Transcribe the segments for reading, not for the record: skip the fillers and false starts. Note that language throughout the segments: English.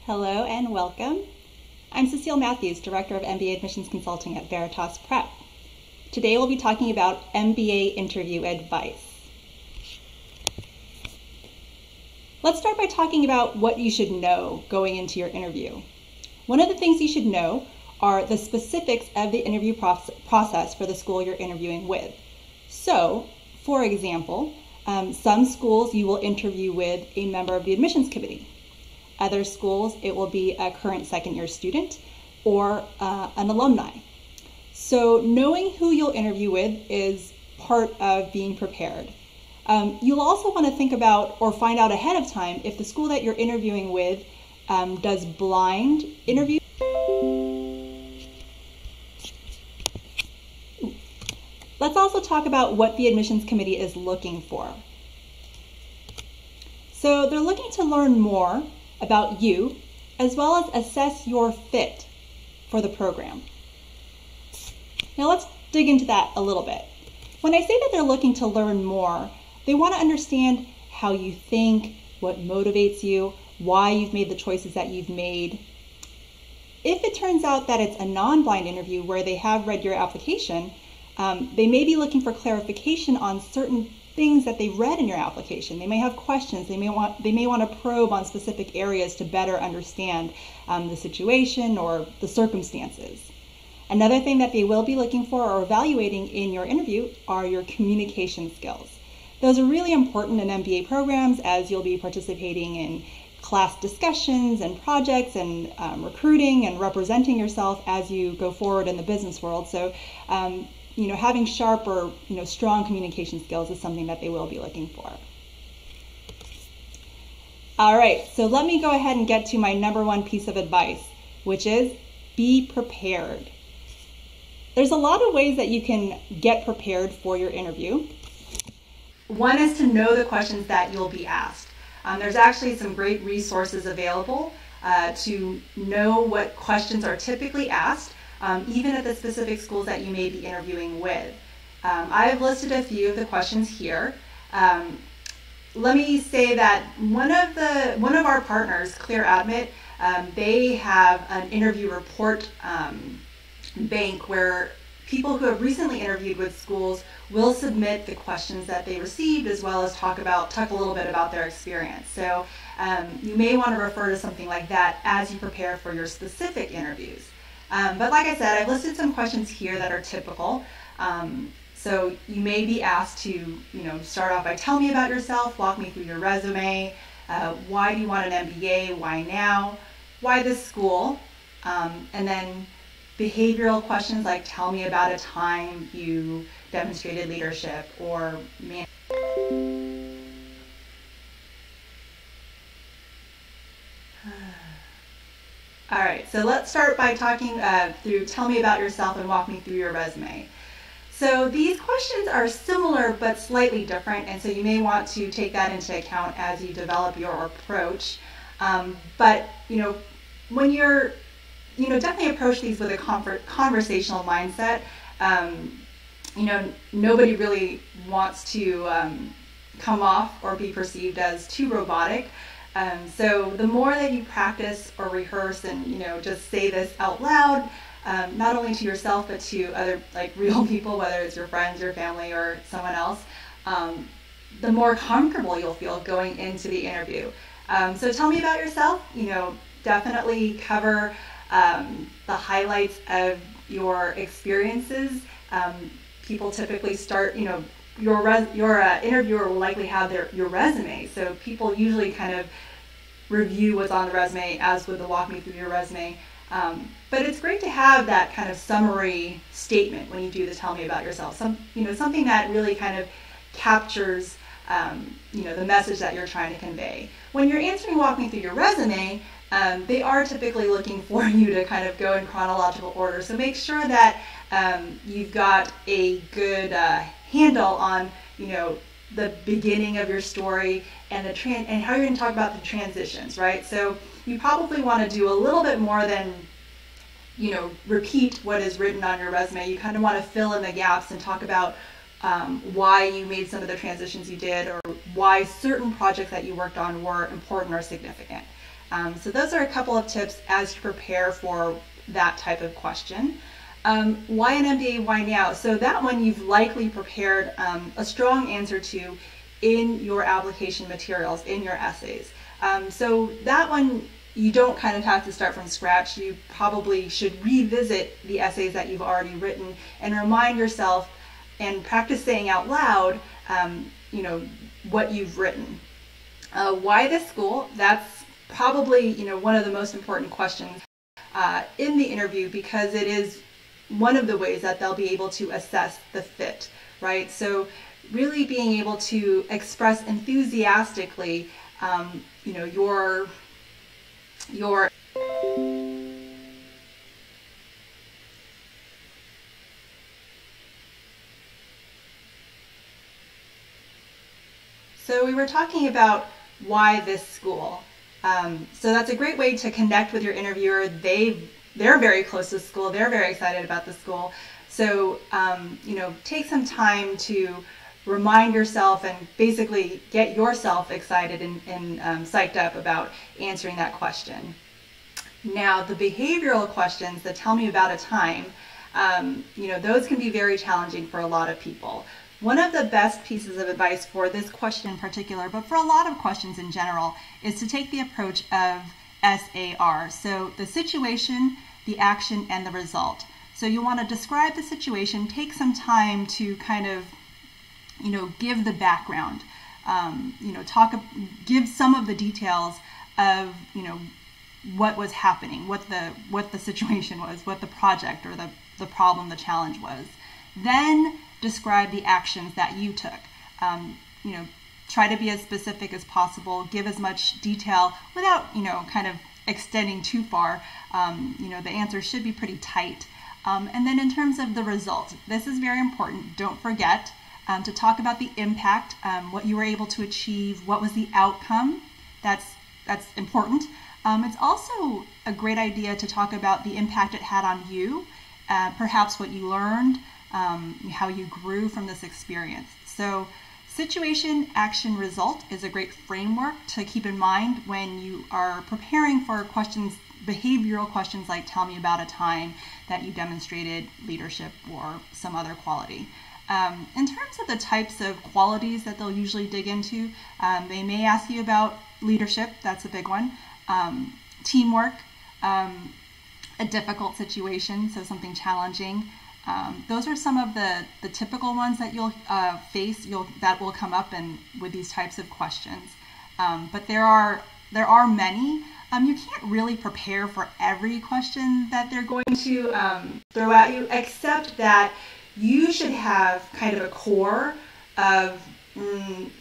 Hello and welcome. I'm Cecile Matthews, Director of MBA Admissions Consulting at Veritas Prep. Today we'll be talking about MBA interview advice. Let's start by talking about what you should know going into your interview. One of the things you should know are the specifics of the interview process for the school you're interviewing with. So, for example, some schools you will interview with a member of the admissions committee. Other schools, it will be a current second-year student or an alumni. So knowing who you'll interview with is part of being prepared. You'll also want to think about or find out ahead of time if the school that you're interviewing with does blind interviews. Let's also talk about what the admissions committee is looking for. So they're looking to learn more about you, as well as assess your fit for the program. Now let's dig into that a little bit. When I say that they're looking to learn more, they want to understand how you think, what motivates you, why you've made the choices that you've made. If it turns out that it's a non-blind interview where they have read your application, they may be looking for clarification on certain things that they read in your application. They may have questions. They may want to probe on specific areas to better understand the situation or the circumstances. Another thing that they will be looking for or evaluating in your interview are your communication skills. Those are really important in MBA programs as you'll be participating in class discussions and projects and recruiting and representing yourself as you go forward in the business world. So having sharp or strong communication skills is something that they will be looking for. All right, so let me go ahead and get to my number one piece of advice, which is be prepared. There's a lot of ways that you can get prepared for your interview. One is to know the questions that you'll be asked. There's actually some great resources available to know what questions are typically asked, even at the specific schools that you may be interviewing with. I've listed a few of the questions here. Let me say that one of our partners, Clear Admit, they have an interview report bank where people who have recently interviewed with schools will submit the questions that they received, as well as talk a little bit about their experience. So you may want to refer to something like that as you prepare for your specific interviews. But like I said, I've listed some questions here that are typical. So you may be asked to, start off by tell me about yourself, walk me through your resume, why do you want an MBA, why now, why this school, and then behavioral questions like tell me about a time you demonstrated leadership or All right, so let's start by talking through tell me about yourself and walk me through your resume. So these questions are similar but slightly different, and so you may want to take that into account as you develop your approach. But when you're definitely approach these with a conversational mindset. Nobody really wants to come off or be perceived as too robotic. So the more that you practice or rehearse and just say this out loud, not only to yourself but to other real people, whether it's your friends, your family, or someone else, the more comfortable you'll feel going into the interview. So tell me about yourself. Definitely cover the highlights of your experiences. People typically start, your interviewer will likely have your resume, so people usually kind of review what's on the resume as would the walk me through your resume. But it's great to have that kind of summary statement when you do the tell me about yourself. Something that really kind of captures the message that you're trying to convey. When you're answering walk me through your resume, they are typically looking for you to kind of go in chronological order. So make sure that you've got a good handle on, the beginning of your story and and how you're going to talk about the transitions, right? So you probably want to do a little bit more than, repeat what is written on your resume. You kind of want to fill in the gaps and talk about why you made some of the transitions you did, or why certain projects that you worked on were important or significant. So those are a couple of tips as you prepare for that type of question. Why an MBA, why now? So that one you've likely prepared a strong answer to in your application materials, in your essays. So that one you don't kind of have to start from scratch. You probably should revisit the essays that you've already written and remind yourself and practice saying out loud, what you've written. Why this school? That's probably, one of the most important questions in the interview, because it is one of the ways that they'll be able to assess the fit, right? So really being able to express enthusiastically, your So we were talking about why this school. So that's a great way to connect with your interviewer. They're very close to the school. They're very excited about the school. So, take some time to remind yourself and basically get yourself excited and psyched up about answering that question. Now, the behavioral questions that tell me about a time, those can be very challenging for a lot of people. One of the best pieces of advice for this question in particular, but for a lot of questions in general, is to take the approach of SAR. So the situation, the action, and the result. So you want to describe the situation, take some time to kind of, give the background, give some of the details of, what was happening, what the situation was, what the project or the problem, the challenge was. Then describe the actions that you took. Try to be as specific as possible, give as much detail without, kind of extending too far. The answer should be pretty tight. And then in terms of the result, this is very important. Don't forget to talk about the impact, what you were able to achieve, what was the outcome. That's important. It's also a great idea to talk about the impact it had on you, perhaps what you learned, how you grew from this experience. So situation, action, result is a great framework to keep in mind when you are preparing for questions, behavioral questions like tell me about a time that you demonstrated leadership or some other quality. In terms of the types of qualities that they'll usually dig into, they may ask you about leadership, that's a big one, teamwork, a difficult situation, so something challenging. Those are some of the typical ones that you'll face, that will come up with these types of questions. But there are many. You can't really prepare for every question that they're going to throw at you, except that you should have kind of a core of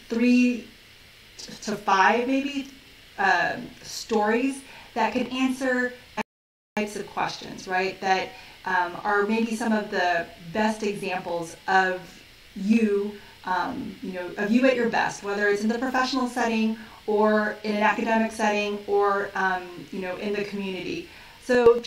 3 to 5 maybe stories that can answer types of questions, right? That are maybe some of the best examples of you, of you at your best, whether it's in the professional setting or in an academic setting or, in the community. So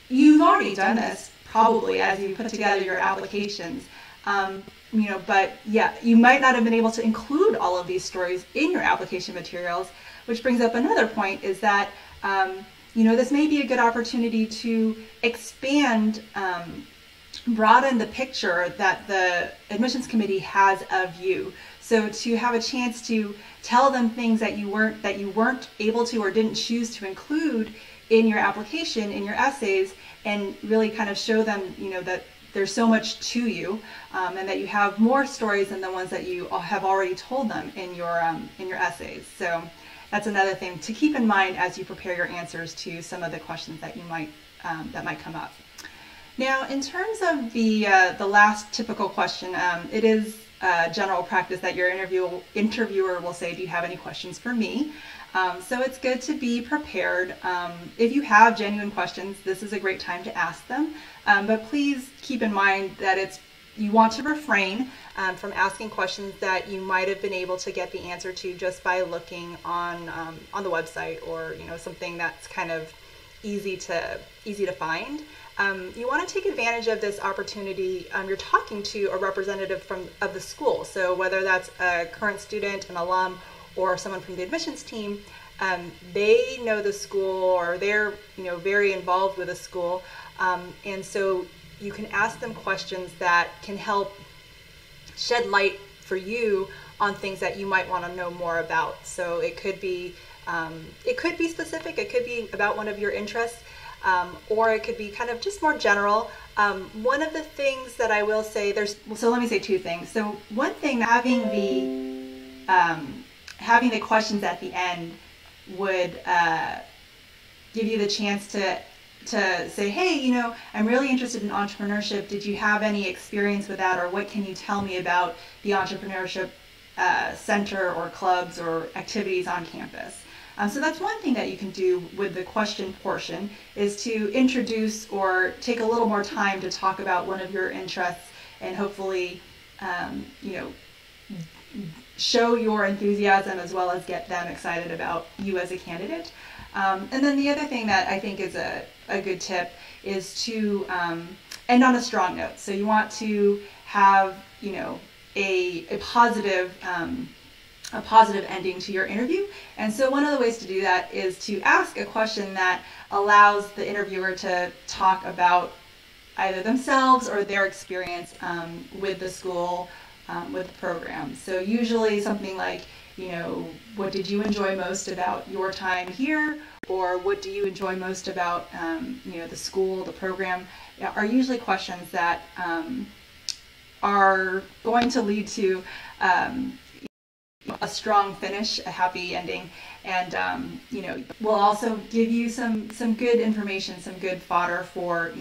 you've already done this probably as you put together your applications, but yeah, you might not have been able to include all of these stories in your application materials, which brings up another point is that, this may be a good opportunity to expand, broaden the picture that the admissions committee has of you. So to have a chance to tell them things that you weren't able to or didn't choose to include in your application, in your essays, and really kind of show them, that there's so much to you, and that you have more stories than the ones that you have already told them in your essays. So that's another thing to keep in mind as you prepare your answers to some of the questions that that might come up. Now, in terms of the last typical question, it is general practice that your interviewer will say, "Do you have any questions for me?" So it's good to be prepared. If you have genuine questions, this is a great time to ask them. But please keep in mind that you want to refrain from asking questions that you might have been able to get the answer to just by looking on the website or something that's kind of easy to find. You want to take advantage of this opportunity. You're talking to a representative of the school, so whether that's a current student, an alum, or someone from the admissions team, they know the school, or they're very involved with the school, and so you can ask them questions that can help shed light for you on things that you might want to know more about. So it could be specific, it could be about one of your interests, or it could be kind of just more general. One of the things that I will say, so let me say two things. So one thing, having the questions at the end would give you the chance to say, hey, I'm really interested in entrepreneurship. Did you have any experience with that? Or what can you tell me about the entrepreneurship center or clubs or activities on campus? So that's one thing that you can do with the question portion, is to introduce or take a little more time to talk about one of your interests, and hopefully, show your enthusiasm as well as get them excited about you as a candidate. And then the other thing that I think is a good tip is to end on a strong note. So you want to have, a positive ending to your interview. And so one of the ways to do that is to ask a question that allows the interviewer to talk about either themselves or their experience with the school, with the program. So usually something like, what did you enjoy most about your time here? Or what do you enjoy most about, the school, the program, are usually questions that are going to lead to a strong finish, a happy ending, and will also give you some good information, some good fodder for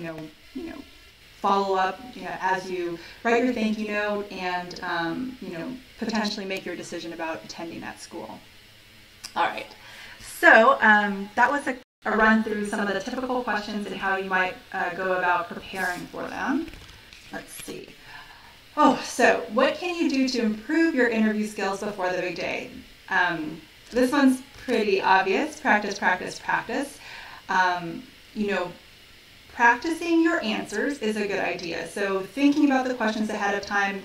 follow up as you write your thank you note and potentially make your decision about attending that school. All right, so that was a run through some of the typical questions and how you might go about preparing for them. Let's see. So what can you do to improve your interview skills before the big day? This one's pretty obvious. Practice, practice, practice. Practicing your answers is a good idea. So thinking about the questions ahead of time,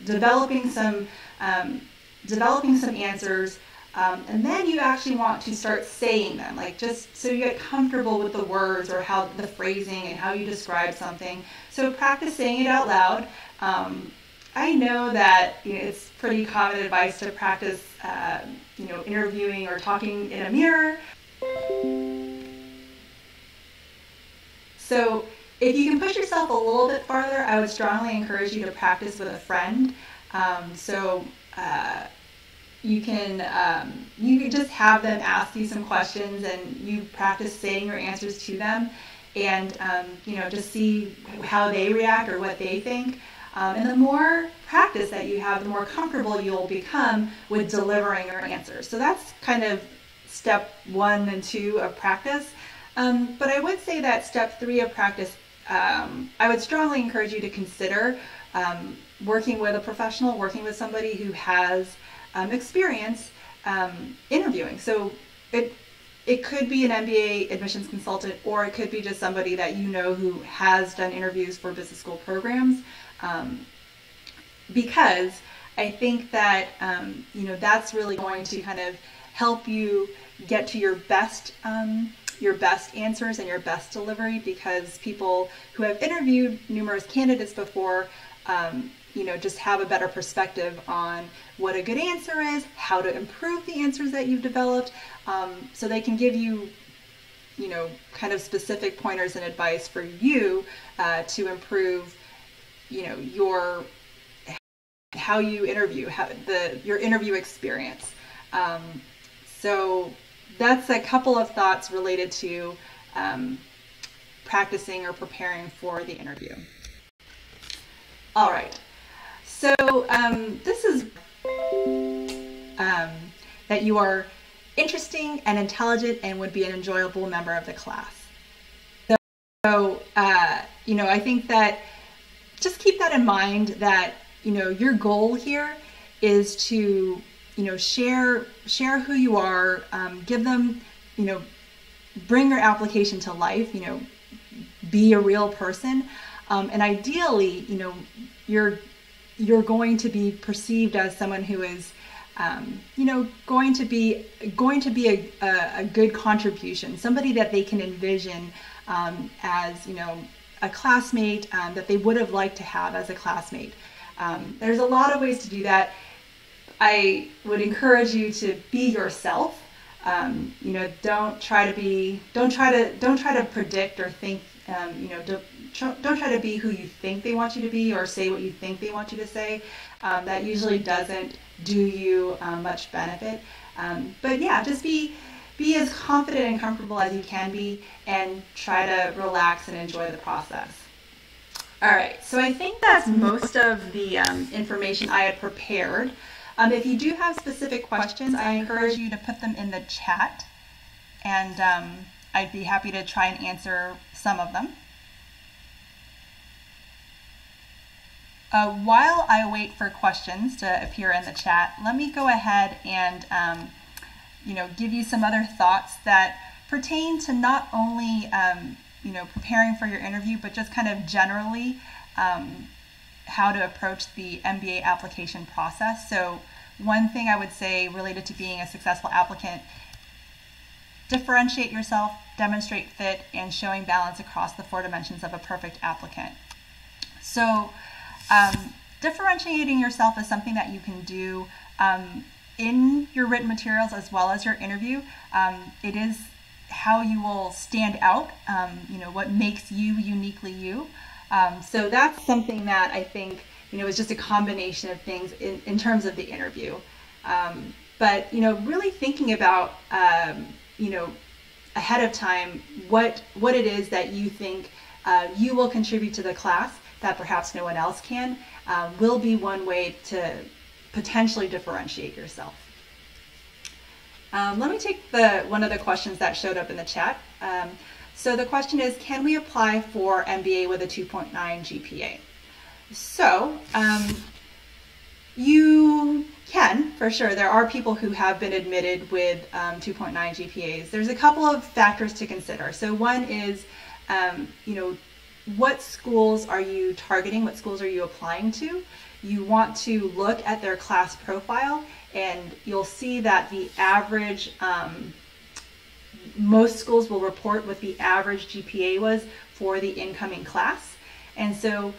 developing some answers, and then you actually want to start saying them, like just so you get comfortable with the words or how the phrasing and how you describe something. So practice saying it out loud. I know that it's pretty common advice to practice, interviewing or talking in a mirror. So if you can push yourself a little bit farther, I would strongly encourage you to practice with a friend. You can just have them ask you some questions and you practice saying your answers to them, and just see how they react or what they think. And the more practice that you have, the more comfortable you'll become with delivering your answers. So that's kind of step 1 and 2 of practice. But I would say that step 3 of practice, I would strongly encourage you to consider working with a professional, working with somebody who has experience interviewing. So it could be an MBA admissions consultant, or it could be just somebody that who has done interviews for business school programs. Because I think that that's really going to kind of help you get to your best answers and your best delivery, because people who have interviewed numerous candidates before just have a better perspective on what a good answer is, how to improve the answers that you've developed, so they can give you kind of specific pointers and advice for you to improve how you interview, your interview experience. So that's a couple of thoughts related to practicing or preparing for the interview. All right, so this is that you are interesting and intelligent and would be an enjoyable member of the class. So I think that just keep that in mind, that your goal here is to share who you are, give them, bring your application to life, be a real person, and ideally, you're going to be perceived as someone who is going to be a good contribution, somebody that they can envision as a classmate that they would have liked to have as a classmate. There's a lot of ways to do that. I would encourage you to be yourself. Don't try to predict or think. Don't try to be who you think they want you to be or say what you think they want you to say. That usually doesn't do you much benefit. But yeah, just be as confident and comfortable as you can be, and try to relax and enjoy the process. All right, so I think that's most of the information I had prepared. If you do have specific questions, I encourage you to put them in the chat, and I'd be happy to try and answer some of them. While I wait for questions to appear in the chat, let me go ahead and give you some other thoughts that pertain to not only preparing for your interview, but just kind of generally how to approach the MBA application process. So one thing I would say related to being a successful applicant: differentiate yourself, demonstrate fit, and showing balance across the 4 dimensions of a perfect applicant. So differentiating yourself is something that you can do in your written materials as well as your interview. It is how you will stand out, what makes you uniquely you. So that's something that I think is just a combination of things in terms of the interview. But really thinking about ahead of time what it is that you think you will contribute to the class that perhaps no one else can, will be one way to potentially differentiate yourself. Let me take one of the questions that showed up in the chat. So the question is, can we apply for MBA with a 2.9 GPA? So you can, for sure. There are people who have been admitted with 2.9 GPAs. There's a couple of factors to consider. So one is, what schools are you targeting? What schools are you applying to? You want to look at their class profile, and you'll see that the average, most schools will report what the average GPA was for the incoming class. And so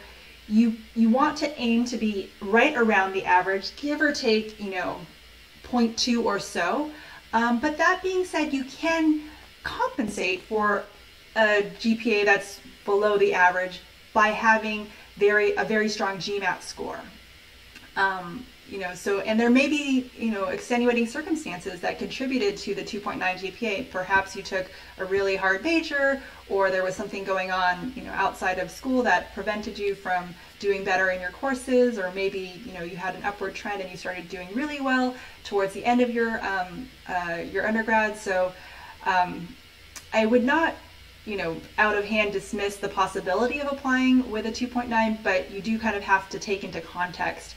you want to aim to be right around the average, give or take, 0.2 or so. But that being said, you can compensate for a GPA that's below the average by having a very strong GMAT score. And there may be, extenuating circumstances that contributed to the 2.9 GPA. Perhaps you took a really hard major, or there was something going on, outside of school that prevented you from doing better in your courses, or maybe, you had an upward trend and you started doing really well towards the end of your undergrad. So I would not, out of hand dismiss the possibility of applying with a 2.9, but you do kind of have to take into context.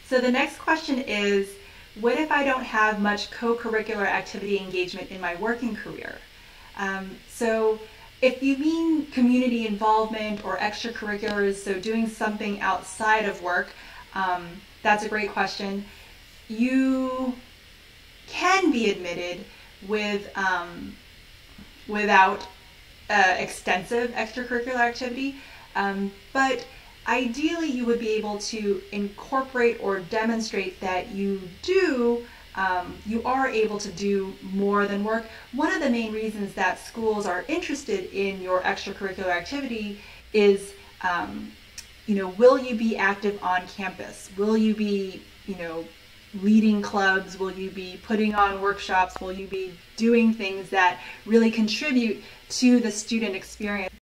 So the next question is, what if I don't have much co-curricular activity engagement in my working career? So if you mean community involvement or extracurriculars, so doing something outside of work, that's a great question. You can be admitted with without extensive extracurricular activity, but ideally you would be able to incorporate or demonstrate that you are able to do more than work. One of the main reasons that schools are interested in your extracurricular activity is, will you be active on campus? Will you be, leading clubs? Will you be putting on workshops? Will you be doing things that really contribute to the student experience?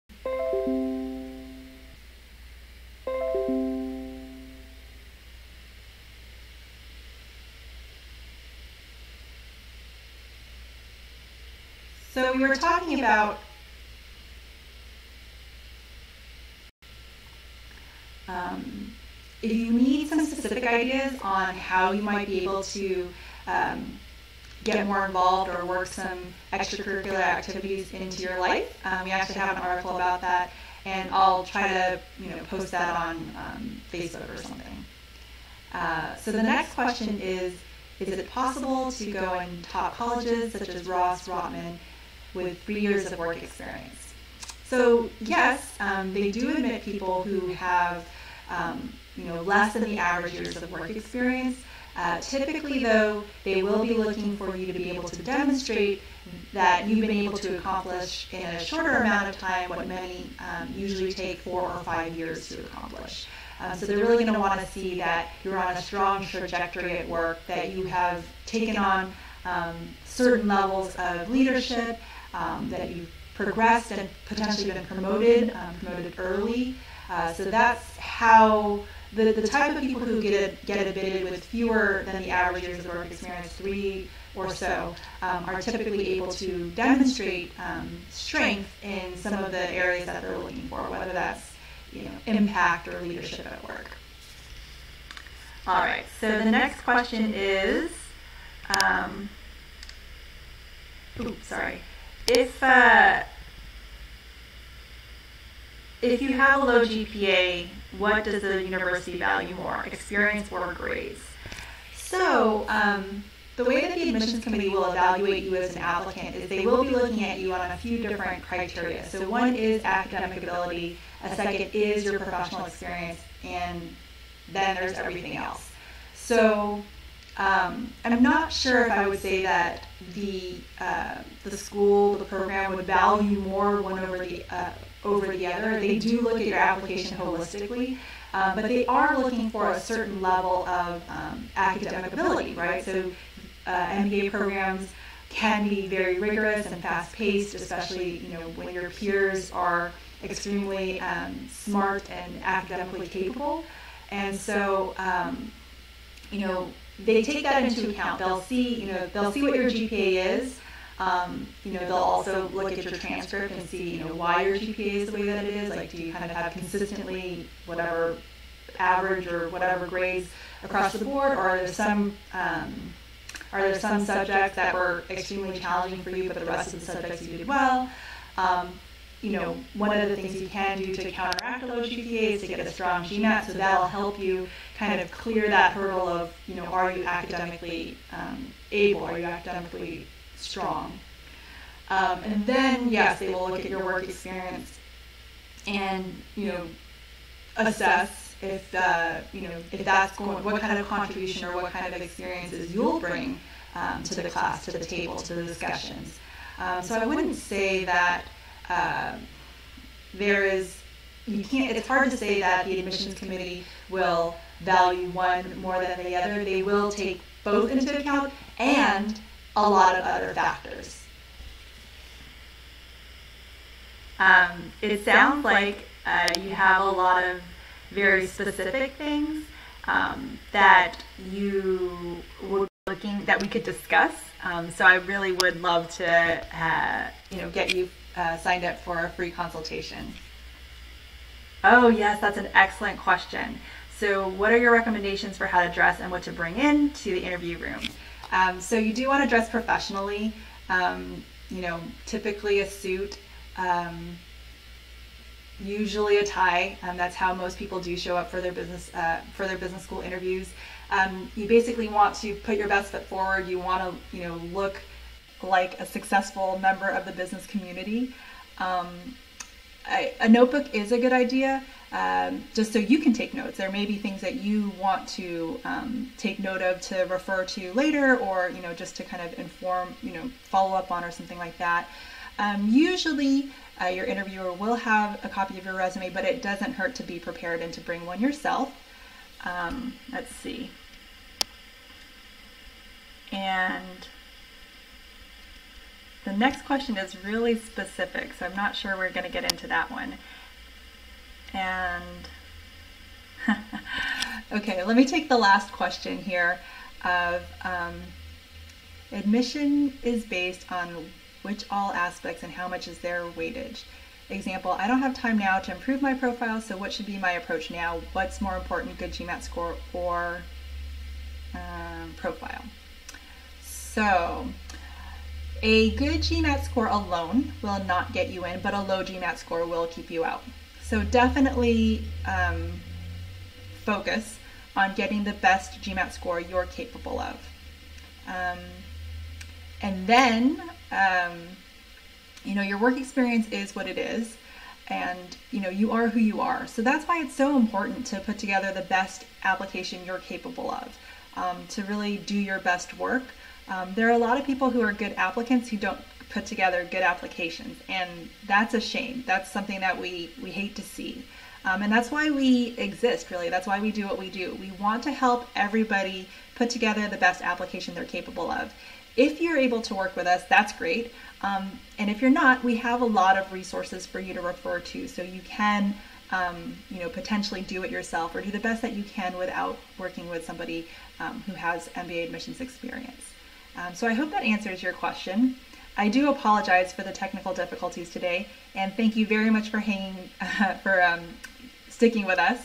So we were talking about if you need some specific ideas on how you might be able to get more involved or work some extracurricular activities into your life. We actually have an article about that, and I'll try to post that on Facebook or something. So the next question is it possible to go in top colleges such as Ross, Rotman with 3 years of work experience? So yes, they do admit people who have less than the average years of work experience. Typically, though, they will be looking for you to be able to demonstrate that you've been able to accomplish in a shorter amount of time what many usually take 4 or 5 years to accomplish. So they're really going to want to see that you're on a strong trajectory at work, that you have taken on certain levels of leadership, that you've progressed and potentially been promoted early. So that's how the type of people who get admitted with fewer than the average years of work experience, 3 or so, are typically able to demonstrate strength in some of the areas that they're looking for, whether that's impact or leadership at work. All right, so the next question is, if you have a low GPA, what does the university value more, experience or grades? So the way that the admissions committee will evaluate you as an applicant is they will be looking at you on a few different criteria. So one is academic ability, a second is your professional experience, and then there's everything else. So I'm not sure if I would say that the school, the program would value more one over the other. They do look at your application holistically, but they are looking for a certain level of academic ability, right? So MBA programs can be very rigorous and fast-paced, especially when your peers are extremely smart and academically capable, and so they take that into account. They'll see what your GPA is. They'll also look at your transcript and see why your GPA is the way that it is. Like, do you kind of have consistently whatever average or whatever grades across the board, or are there some subjects that were extremely challenging for you, but the rest of the subjects you did well? One of the things you can do to counteract a low GPA is to get a strong GMAT, so that'll help you kind of clear that hurdle of, are you academically able, are you academically strong? And then, yes, they will look at your work experience and, assess if that's what kind of contribution or what kind of experiences you'll bring to the class, to the table, to the discussions. So I wouldn't say that it's hard to say that the admissions committee will value one more than the other. They will take both into account and a lot of other factors. It sounds like you have a lot of very specific things that you would be looking that we could discuss. So I really would love to get you signed up for a free consultation. Oh yes, that's an excellent question. So what are your recommendations for how to dress and what to bring in to the interview room? So you do want to dress professionally, typically a suit, usually a tie. That's how most people do show up for their business school interviews. You basically want to put your best foot forward. You want to look like a successful member of the business community. A notebook is a good idea, just so you can take notes. There may be things that you want to take note of to refer to later, or just to kind of inform, follow up on, or something like that. Usually your interviewer will have a copy of your resume, but it doesn't hurt to be prepared and to bring one yourself. Let's see. And the next question is really specific, so I'm not sure we're going to get into that one. And okay, let me take the last question here of admission is based on which all aspects and how much is their weightage. Example, I don't have time now to improve my profile, so what should be my approach now? What's more important, good GMAT score or profile? So a good GMAT score alone will not get you in, but a low GMAT score will keep you out. So definitely focus on getting the best GMAT score you're capable of. And then, your work experience is what it is, and you are who you are. So that's why it's so important to put together the best application you're capable of, to really do your best work. There are a lot of people who are good applicants who don't put together good applications, and that's a shame. That's something that we hate to see. And that's why we exist, really. That's why we do what we do. We want to help everybody put together the best application they're capable of. If you're able to work with us, that's great. And if you're not, we have a lot of resources for you to refer to, so you can potentially do it yourself or do the best that you can without working with somebody who has MBA admissions experience. So I hope that answers your question. I do apologize for the technical difficulties today, and thank you very much for sticking with us.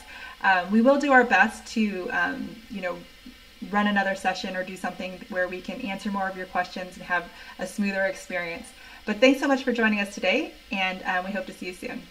We will do our best to run another session or do something where we can answer more of your questions and have a smoother experience. But thanks so much for joining us today, and we hope to see you soon.